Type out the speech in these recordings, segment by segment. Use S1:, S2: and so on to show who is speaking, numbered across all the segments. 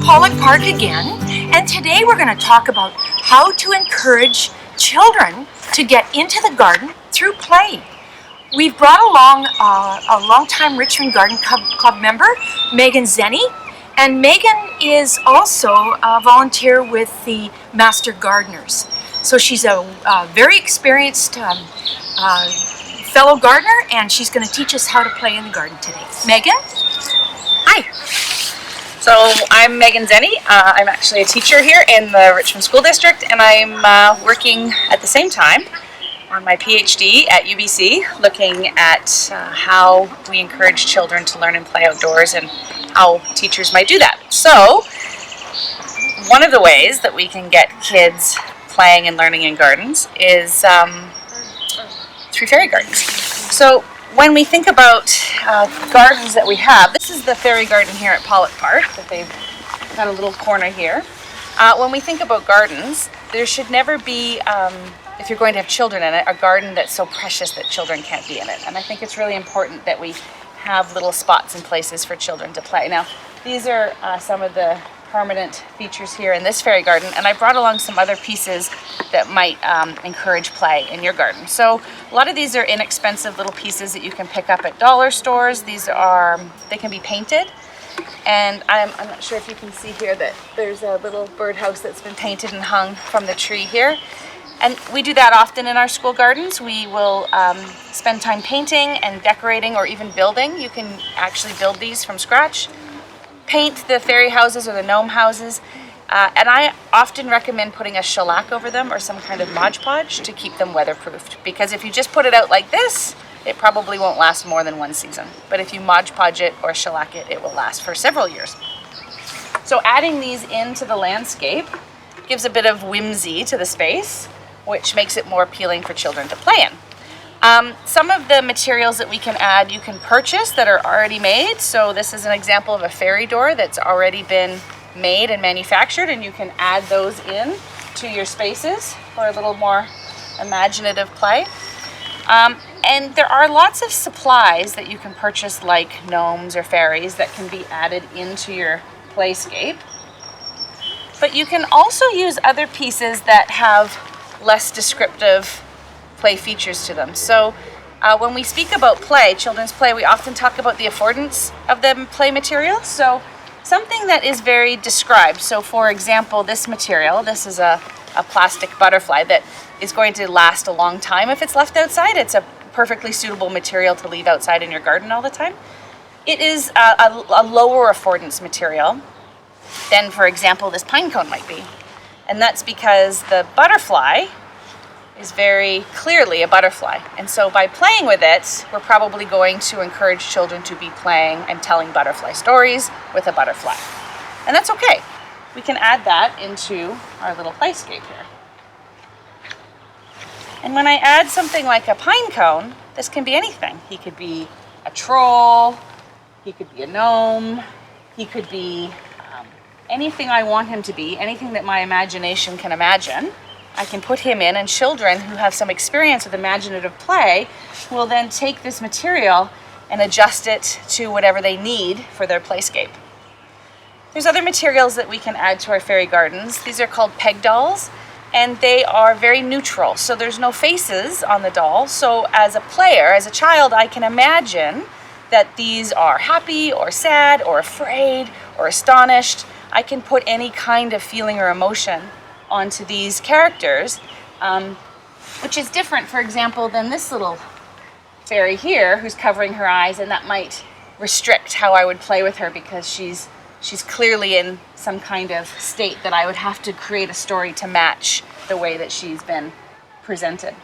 S1: Pollock Park again, and today we're going to talk about how to encourage children to get into the garden through play. We've brought along a long-time Richmond Garden Club member, Megan Zenny, and Megan is also a volunteer with the Master Gardeners. So she's a very experienced fellow gardener, and she's going to teach us how to play in the garden today. Megan?
S2: Hi. So I'm Megan Zenny. I'm actually a teacher here in the Richmond School District, and I'm working at the same time on my PhD at UBC, looking at how we encourage children to learn and play outdoors and how teachers might do that. So one of the ways that we can get kids playing and learning in gardens is through fairy gardens. So when we think about gardens that we have, this is the fairy garden here at Pollock Park that they've got a little corner here. When we think about gardens, there should never be, if you're going to have children in it, a garden that's so precious that children can't be in it. And I think it's really important that we have little spots and places for children to play. Now, these are some of the permanent features here in this fairy garden, and I brought along some other pieces that might encourage play in your garden. So a lot of these are inexpensive little pieces that you can pick up at dollar stores. These are, they can be painted, and I'm not sure if you can see here that there's a little birdhouse that's been painted and hung from the tree here. And we do that often in our school gardens. We will spend time painting and decorating, or even building. You can actually build these from scratch. Paint the fairy houses or the gnome houses, and I often recommend putting a shellac over them or some kind of Mod Podge to keep them weatherproofed, because if you just put it out like this, it probably won't last more than one season. But if you Mod Podge it or shellac it, it will last for several years. So adding these into the landscape gives a bit of whimsy to the space, which makes it more appealing for children to play in. Some of the materials that we can add, you can purchase that are already made. So this is an example of a fairy door that's already been made and manufactured, and you can add those in to your spaces for a little more imaginative play. And there are lots of supplies that you can purchase, like gnomes or fairies, that can be added into your playscape. But you can also use other pieces that have less descriptive play features to them. So when we speak about play, children's play, we often talk about the affordance of the play material. So something that is very described. So for example, this material, this is a plastic butterfly that is going to last a long time if it's left outside. It's a perfectly suitable material to leave outside in your garden all the time. It is a lower affordance material than, for example, this pine cone might be. And that's because the butterfly is very clearly a butterfly. And so by playing with it, we're probably going to encourage children to be playing and telling butterfly stories with a butterfly. And that's okay. We can add that into our little playscape here. And when I add something like a pine cone, this can be anything. He could be a troll, he could be a gnome, he could be anything I want him to be, anything that my imagination can imagine. I can put him in, and children who have some experience with imaginative play will then take this material and adjust it to whatever they need for their playscape. There's other materials that we can add to our fairy gardens. These are called peg dolls, and they are very neutral. So there's no faces on the doll. So as a player, as a child, I can imagine that these are happy or sad or afraid or astonished. I can put any kind of feeling or emotion onto these characters, which is different, for example, than this little fairy here who's covering her eyes, and that might restrict how I would play with her, because she's clearly in some kind of state that I would have to create a story to match the way that she's been presented.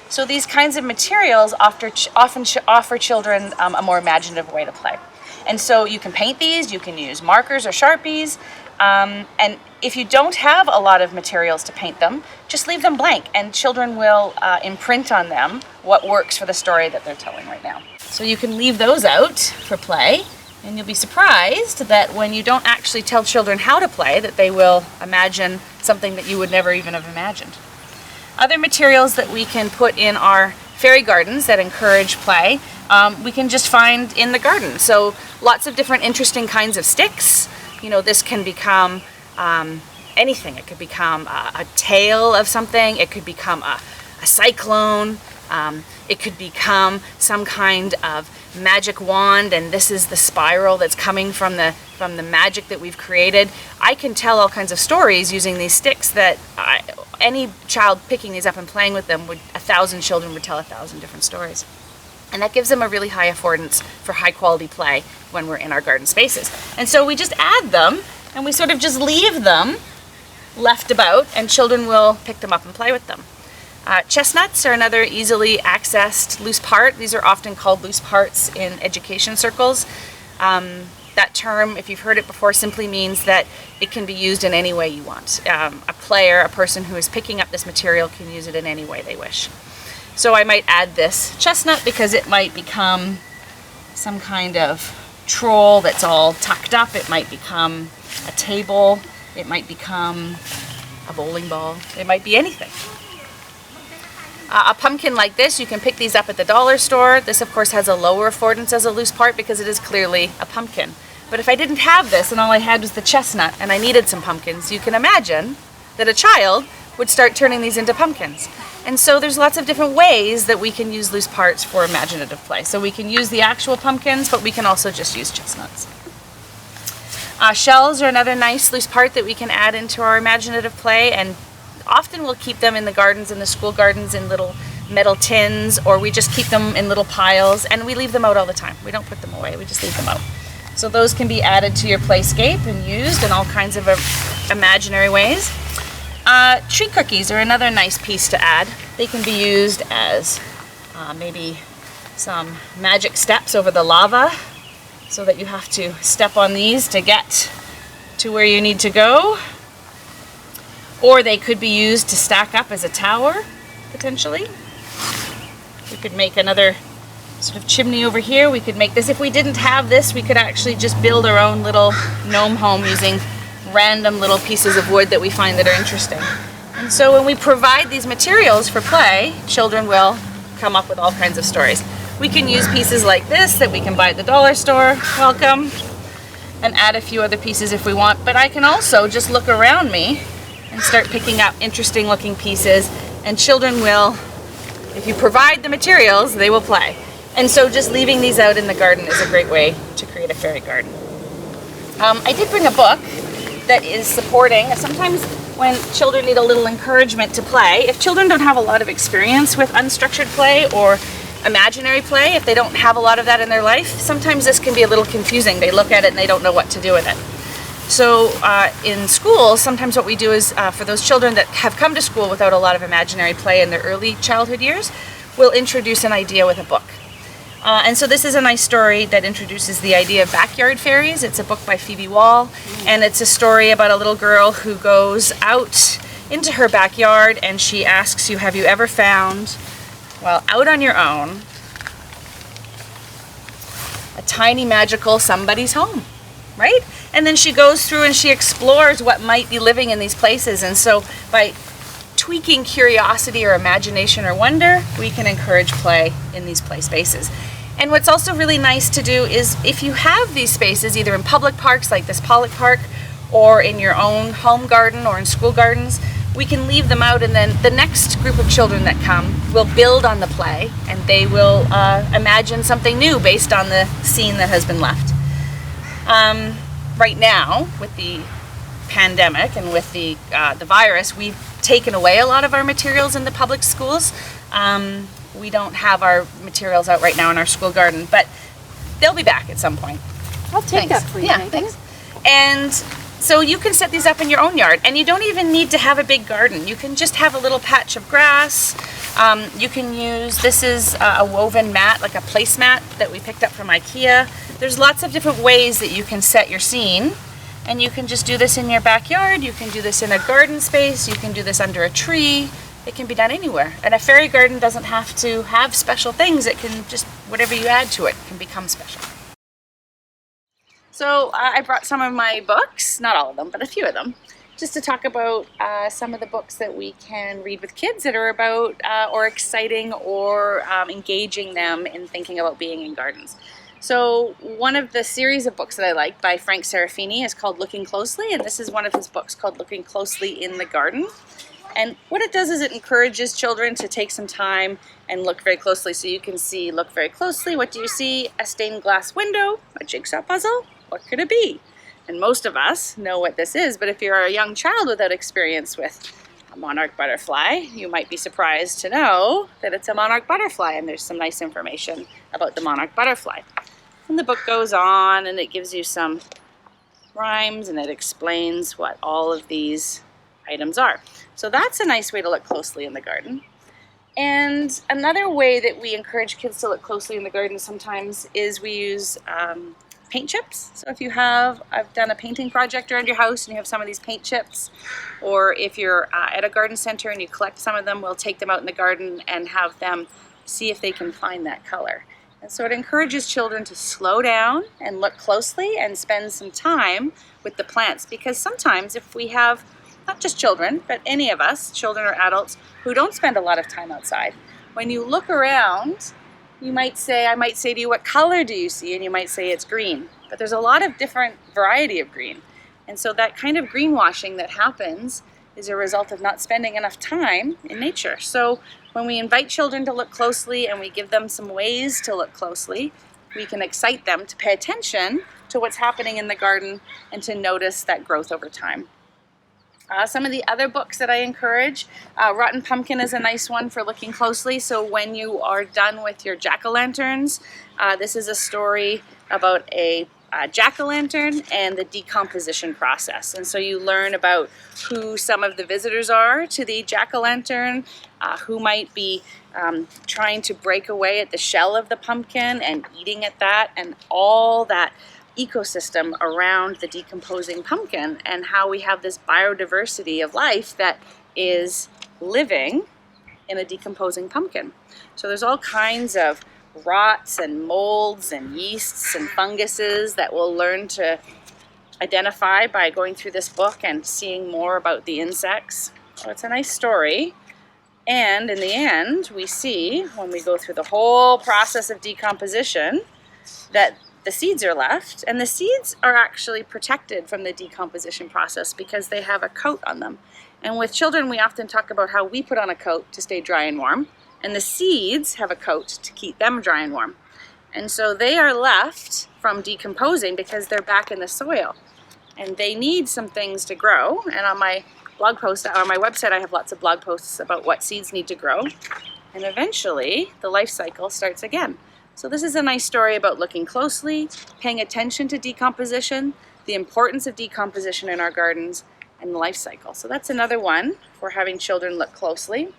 S2: So these kinds of materials often offer children a more imaginative way to play. And so you can paint these, you can use markers or Sharpies, and if you don't have a lot of materials to paint them, just leave them blank, and children will imprint on them what works for the story that they're telling right now. So you can leave those out for play, and you'll be surprised that when you don't actually tell children how to play, that they will imagine something that you would never even have imagined. Other materials that we can put in our fairy gardens that encourage play, we can just find in the garden. So lots of different interesting kinds of sticks. You know, this can become anything. It could become a tail of something. It could become a cyclone. It could become some kind of magic wand, and this is the spiral that's coming from the magic that we've created. I can tell all kinds of stories using these sticks that any child picking these up and playing with them 1,000 children would tell 1,000 different stories. And that gives them a really high affordance for high quality play when we're in our garden spaces. And so we just add them and we sort of just leave them left about, and children will pick them up and play with them. Chestnuts are another easily accessed loose part. These are often called loose parts in education circles. That term, if you've heard it before, simply means that it can be used in any way you want. A player, a person who is picking up this material, can use it in any way they wish. So I might add this chestnut because it might become some kind of troll that's all tucked up. It might become a table. It might become a bowling ball. It might be anything. A pumpkin like this, you can pick these up at the dollar store. This, of course, has a lower affordance as a loose part because it is clearly a pumpkin. But if I didn't have this and all I had was the chestnut and I needed some pumpkins, you can imagine that a child would start turning these into pumpkins. And so there's lots of different ways that we can use loose parts for imaginative play. So we can use the actual pumpkins, but we can also just use chestnuts. Shells are another nice loose part that we can add into our imaginative play, and often we'll keep them in the gardens, in the school gardens, in little metal tins, or we just keep them in little piles, and we leave them out all the time. We don't put them away, we just leave them out. So those can be added to your playscape and used in all kinds of imaginary ways. Tree cookies are another nice piece to add. They can be used as maybe some magic steps over the lava, so that you have to step on these to get to where you need to go. Or they could be used to stack up as a tower, potentially. We could make another sort of chimney over here. We could make this. If we didn't have this, we could actually just build our own little gnome home using random little pieces of wood that we find that are interesting. And so when we provide these materials for play, children will come up with all kinds of stories. We can use pieces like this that we can buy at the dollar store, welcome, and add a few other pieces if we want. But I can also just look around me and start picking up interesting looking pieces, and children will, if you provide the materials, they will play. And so just leaving these out in the garden is a great way to create a fairy garden. I did bring a book that is supporting, sometimes when children need a little encouragement to play, if children don't have a lot of experience with unstructured play or imaginary play, if they don't have a lot of that in their life, sometimes this can be a little confusing. They look at it and they don't know what to do with it. So in school, sometimes what we do is for those children that have come to school without a lot of imaginary play in their early childhood years, we'll introduce an idea with a book. And so this is a nice story that introduces the idea of backyard fairies. It's a book by Phoebe Wall, and it's a story about a little girl who goes out into her backyard and she asks you, have you ever found, well, out on your own, a tiny magical somebody's home, right? And then she goes through and she explores what might be living in these places. And so by tweaking curiosity or imagination or wonder, we can encourage play in these play spaces. And what's also really nice to do is if you have these spaces, either in public parks like this Pollock Park, or in your own home garden or in school gardens, we can leave them out, and then the next group of children that come will build on the play, and they will imagine something new based on the scene that has been left. Right now, with the pandemic and with the virus, we've taken away a lot of our materials in the public schools. We don't have our materials out right now in our school garden, but they'll be back at some point.
S1: I'll take that for you.
S2: Yeah, thanks. And so you can set these up in your own yard, and you don't even need to have a big garden. You can just have a little patch of grass. You can use, this is a woven mat, like a placemat that we picked up from IKEA. There's lots of different ways that you can set your scene, and you can just do this in your backyard. You can do this in a garden space. You can do this under a tree. It can be done anywhere. And a fairy garden doesn't have to have special things. It can just, whatever you add to it can become special. So I brought some of my books, not all of them, but a few of them, just to talk about some of the books that we can read with kids that are about or exciting or engaging them in thinking about being in gardens. So one of the series of books that I like by Frank Serafini is called Looking Closely, and this is one of his books called Looking Closely in the Garden. And what it does is it encourages children to take some time and look very closely. So you can see, look very closely. What do you see? A stained glass window, a jigsaw puzzle? What could it be? And most of us know what this is, but if you're a young child without experience with a monarch butterfly, you might be surprised to know that it's a monarch butterfly, and there's some nice information about the monarch butterfly. And the book goes on and it gives you some rhymes and it explains what all of these items are. So that's a nice way to look closely in the garden. And another way that we encourage kids to look closely in the garden sometimes is we use paint chips. So if you have, I've done a painting project around your house and you have some of these paint chips, or if you're at a garden center and you collect some of them, we'll take them out in the garden and have them see if they can find that color. And so it encourages children to slow down and look closely and spend some time with the plants, because sometimes if we have not just children, but any of us, children or adults, who don't spend a lot of time outside, when you look around, you might say, I might say to you, what color do you see? And you might say it's green. But there's a lot of different variety of green. And so that kind of greenwashing that happens is a result of not spending enough time in nature. So when we invite children to look closely and we give them some ways to look closely, we can excite them to pay attention to what's happening in the garden and to notice that growth over time. Some of the other books that I encourage, Rotten Pumpkin is a nice one for looking closely. So when you are done with your jack-o'-lanterns, this is a story about a jack-o'-lantern and the decomposition process. And so you learn about who some of the visitors are to the jack-o'-lantern, who might be trying to break away at the shell of the pumpkin and eating at that, and all that ecosystem around the decomposing pumpkin, and how we have this biodiversity of life that is living in a decomposing pumpkin. So there's all kinds of rots and molds and yeasts and funguses that we'll learn to identify by going through this book and seeing more about the insects. So it's a nice story. And in the end, we see, when we go through the whole process of decomposition, that the seeds are left, and the seeds are actually protected from the decomposition process because they have a coat on them. And with children, we often talk about how we put on a coat to stay dry and warm, and the seeds have a coat to keep them dry and warm. And so they are left from decomposing because they're back in the soil, and they need some things to grow. And on my blog post, on my website, I have lots of blog posts about what seeds need to grow, and eventually the life cycle starts again. So this is a nice story about looking closely, paying attention to decomposition, the importance of decomposition in our gardens, and the life cycle. So that's another one for having children look closely.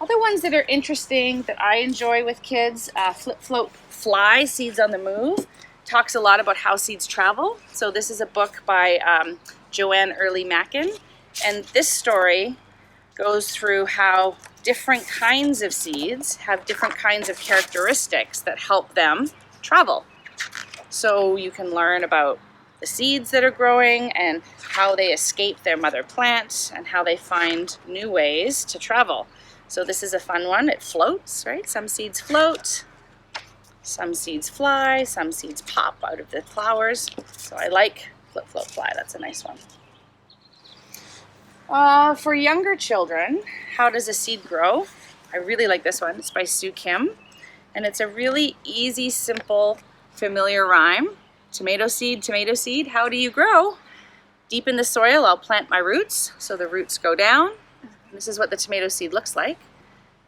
S2: Other ones that are interesting that I enjoy with kids, Flip Float Fly, Seeds on the Move, talks a lot about how seeds travel. So this is a book by Joanne Early Mackin, and this story goes through how different kinds of seeds have different kinds of characteristics that help them travel. So you can learn about the seeds that are growing and how they escape their mother plant and how they find new ways to travel. So this is a fun one. It floats, right? Some seeds float, some seeds fly, some seeds pop out of the flowers. So I like Flip Float Fly. That's a nice one. For younger children, how does a seed grow? I really like this one. It's by Sue Kim, and it's a really easy, simple, familiar rhyme. Tomato seed, how do you grow? Deep in the soil, I'll plant my roots. So the roots go down. This is what the tomato seed looks like.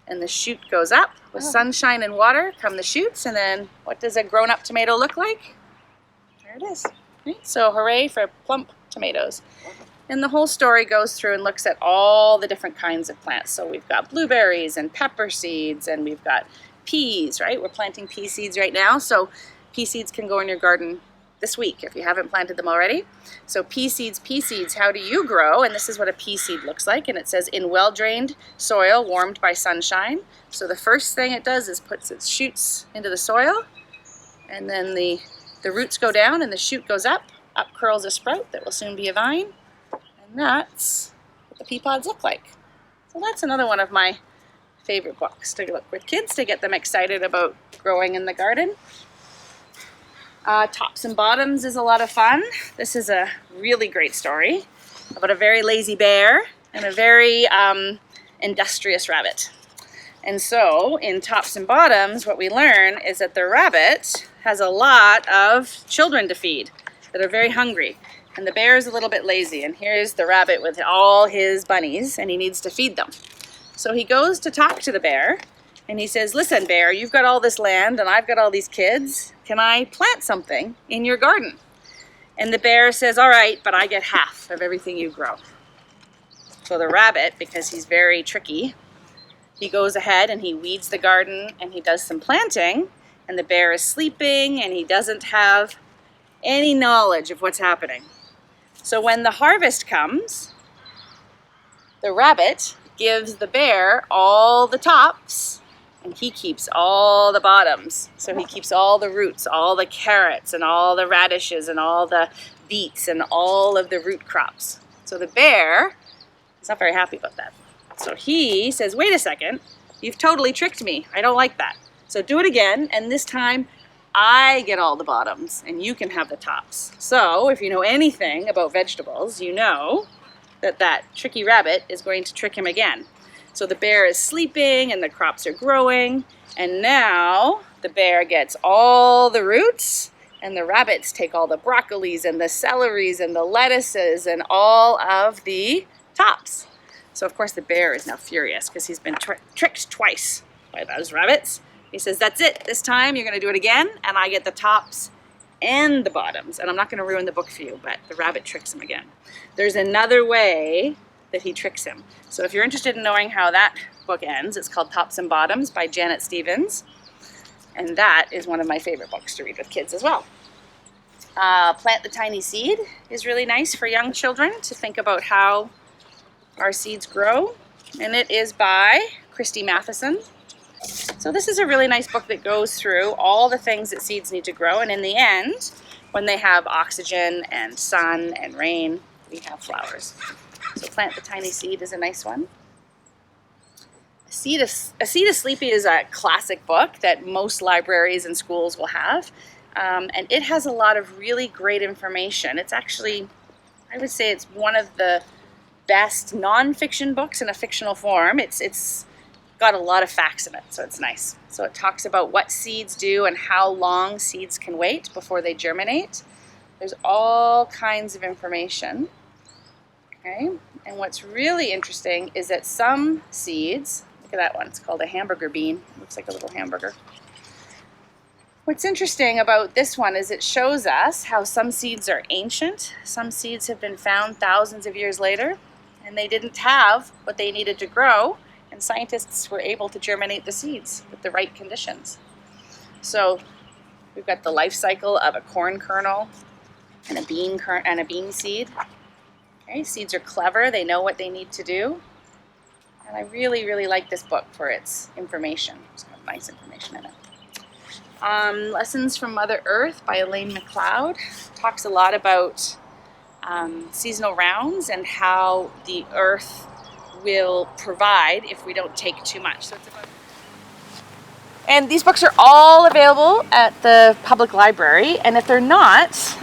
S2: And the shoot goes up. With sunshine and water come the shoots, and then what does a grown-up tomato look like? There it is. Right? So hooray for plump tomatoes. And the whole story goes through and looks at all the different kinds of plants. So we've got blueberries and pepper seeds, and we've got peas, right? We're planting pea seeds right now. So pea seeds can go in your garden this week if you haven't planted them already. So pea seeds, how do you grow? And this is what a pea seed looks like. And it says, in well-drained soil warmed by sunshine. So the first thing it does is puts its shoots into the soil. And then the roots go down and the shoot goes up. Up curls a sprout that will soon be a vine. And that's what the pea pods look like. So that's another one of my favorite books to look with kids to get them excited about growing in the garden. Tops and Bottoms is a lot of fun. This is a really great story about a very lazy bear and a very industrious rabbit. And so in Tops and Bottoms, what we learn is that the rabbit has a lot of children to feed that are very hungry. And the bear is a little bit lazy. And here's the rabbit with all his bunnies, and he needs to feed them. So he goes to talk to the bear, and he says, listen, bear, you've got all this land, and I've got all these kids. Can I plant something in your garden? And the bear says, all right, but I get half of everything you grow. So the rabbit, because he's very tricky, he goes ahead and he weeds the garden and he does some planting, and the bear is sleeping and he doesn't have any knowledge of what's happening. So when the harvest comes, the rabbit gives the bear all the tops and he keeps all the bottoms. So he keeps all the roots, all the carrots and all the radishes and all the beets and all of the root crops. So the bear is not very happy about that. So he says, wait a second, you've totally tricked me. I don't like that. So do it again, and this time I get all the bottoms and you can have the tops. So if you know anything about vegetables, you know that that tricky rabbit is going to trick him again. So the bear is sleeping and the crops are growing, and now the bear gets all the roots and the rabbits take all the broccolis and the celeries and the lettuces and all of the tops. So of course the bear is now furious because he's been tricked twice by those rabbits. He says, that's it, this time you're going to do it again, and I get the tops and the bottoms. And I'm not going to ruin the book for you, but the rabbit tricks him again. There's another way that he tricks him. So if you're interested in knowing how that book ends, it's called Tops and Bottoms by Janet Stevens. And that is one of my favorite books to read with kids as well. Plant the Tiny Seed is really nice for young children to think about how our seeds grow. And it is by Christy Matheson. So this is a really nice book that goes through all the things that seeds need to grow. And in the end, when they have oxygen and sun and rain, we have flowers. So Plant the Tiny Seed is a nice one. A Seed of Sleepy is a classic book that most libraries and schools will have. And it has a lot of really great information. It's actually, I would say it's one of the best non-fiction books in a fictional form. It's got a lot of facts in it, so it's nice. So it talks about what seeds do and how long seeds can wait before they germinate. There's all kinds of information. Okay, and what's really interesting is that some seeds, look at that one, it's called a hamburger bean. It looks like a little hamburger. What's interesting about this one is it shows us how some seeds are ancient. Some seeds have been found thousands of years later, and they didn't have what they needed to grow, and scientists were able to germinate the seeds with the right conditions. So we've got the life cycle of a corn kernel and a bean seed. Okay, seeds are clever, they know what they need to do. And I really, really like this book for its information. It's got nice information in it. Lessons from Mother Earth by Elaine McLeod talks a lot about seasonal rounds and how the earth will provide if we don't take too much. So it's about... And these books are all available at the public library, and if they're not,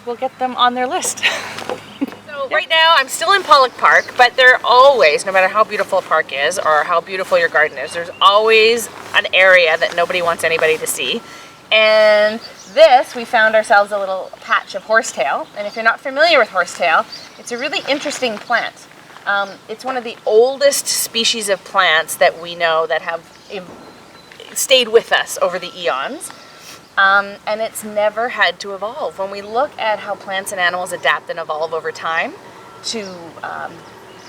S2: we'll get them on their list. So right now I'm still in Pollock Park, but there are always, no matter how beautiful a park is or how beautiful your garden is, there's always an area that nobody wants anybody to see. And this, we found ourselves a little patch of horsetail. And if you're not familiar with horsetail, it's a really interesting plant. It's one of the oldest species of plants that we know that have stayed with us over the eons. And it's never had to evolve. When we look at how plants and animals adapt and evolve over time to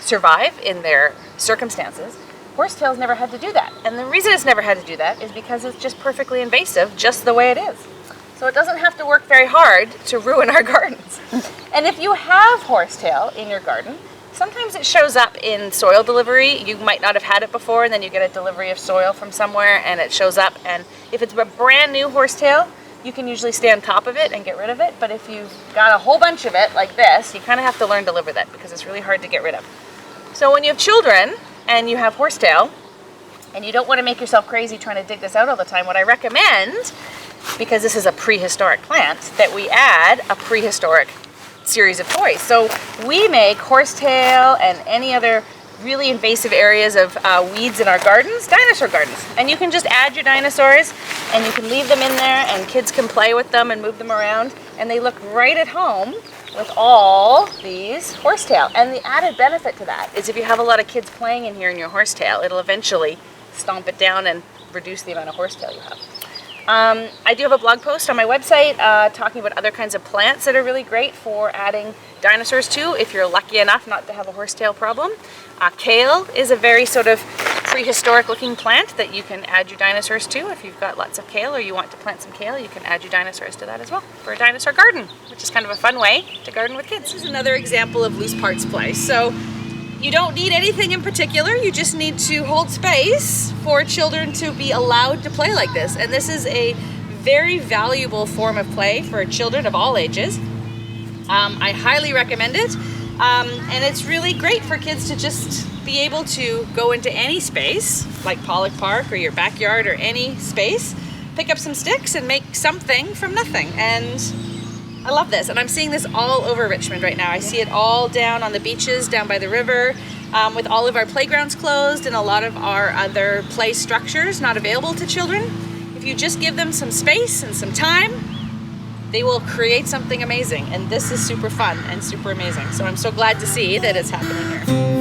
S2: survive in their circumstances, horsetail's never had to do that. And the reason it's never had to do that is because it's just perfectly invasive, just the way it is. So it doesn't have to work very hard to ruin our gardens. And if you have horsetail in your garden, sometimes it shows up in soil delivery. You might not have had it before, and then you get a delivery of soil from somewhere and it shows up. And if it's a brand new horsetail, you can usually stay on top of it and get rid of it. But if you've got a whole bunch of it like this, you kind of have to learn to live with it because it's really hard to get rid of. So when you have children and you have horsetail, and you don't want to make yourself crazy trying to dig this out all the time, what I recommend, because this is a prehistoric plant, that we add a prehistoric series of toys. So we make horsetail and any other really invasive areas of weeds in our gardens, dinosaur gardens. And you can just add your dinosaurs and you can leave them in there and kids can play with them and move them around, and they look right at home with all these horsetail. And the added benefit to that is if you have a lot of kids playing in here in your horsetail, it'll eventually stomp it down and reduce the amount of horsetail you have. I do have a blog post on my website talking about other kinds of plants that are really great for adding dinosaurs to if you're lucky enough not to have a horsetail problem. Kale is a very sort of prehistoric looking plant that you can add your dinosaurs to. If you've got lots of kale or you want to plant some kale, you can add your dinosaurs to that as well for a dinosaur garden, which is kind of a fun way to garden with kids. This is another example of loose parts play. So you don't need anything in particular, you just need to hold space for children to be allowed to play like this. And this is a very valuable form of play for children of all ages. I highly recommend it. And it's really great for kids to just be able to go into any space, like Pollock Park or your backyard or any space, pick up some sticks and make something from nothing. And I love this, and I'm seeing this all over Richmond right now. I see it all down on the beaches, down by the river, with all of our playgrounds closed and a lot of our other play structures not available to children. If you just give them some space and some time, they will create something amazing, and this is super fun and super amazing. So I'm so glad to see that it's happening here.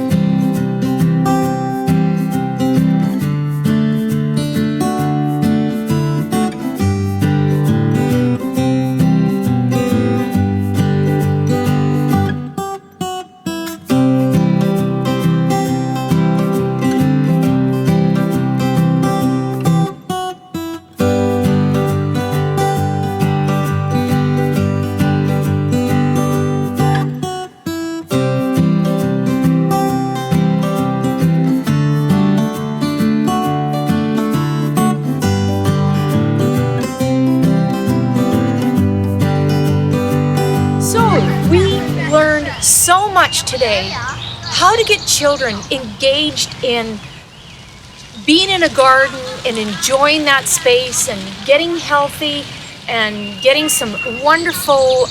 S1: So much today, how to get children engaged in being in a garden and enjoying that space and getting healthy and getting some wonderful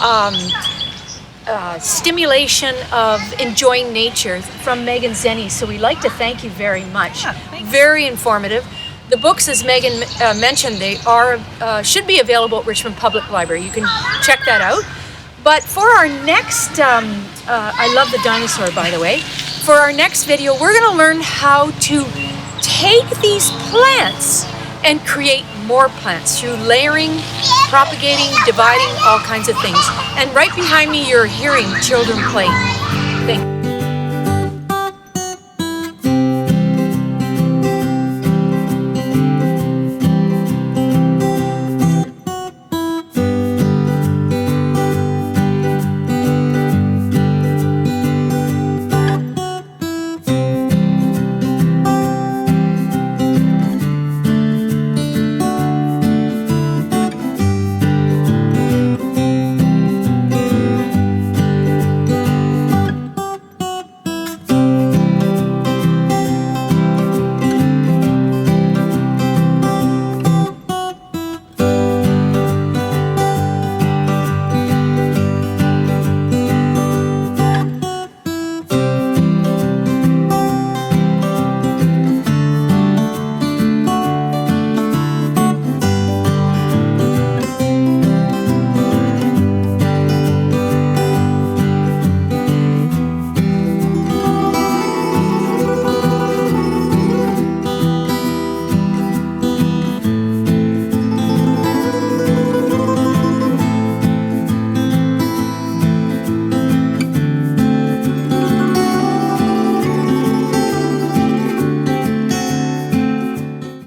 S1: stimulation of enjoying nature from Megan Zenny. So we'd like to thank you very much.
S2: Yeah,
S1: very informative. The books, as Megan mentioned, they are should be available at Richmond Public Library. You can check that out. But for our next, I love the dinosaur, by the way. For our next video, we're going to learn how to take these plants and create more plants through layering, propagating, dividing, all kinds of things. And right behind me, you're hearing children play. Thank you.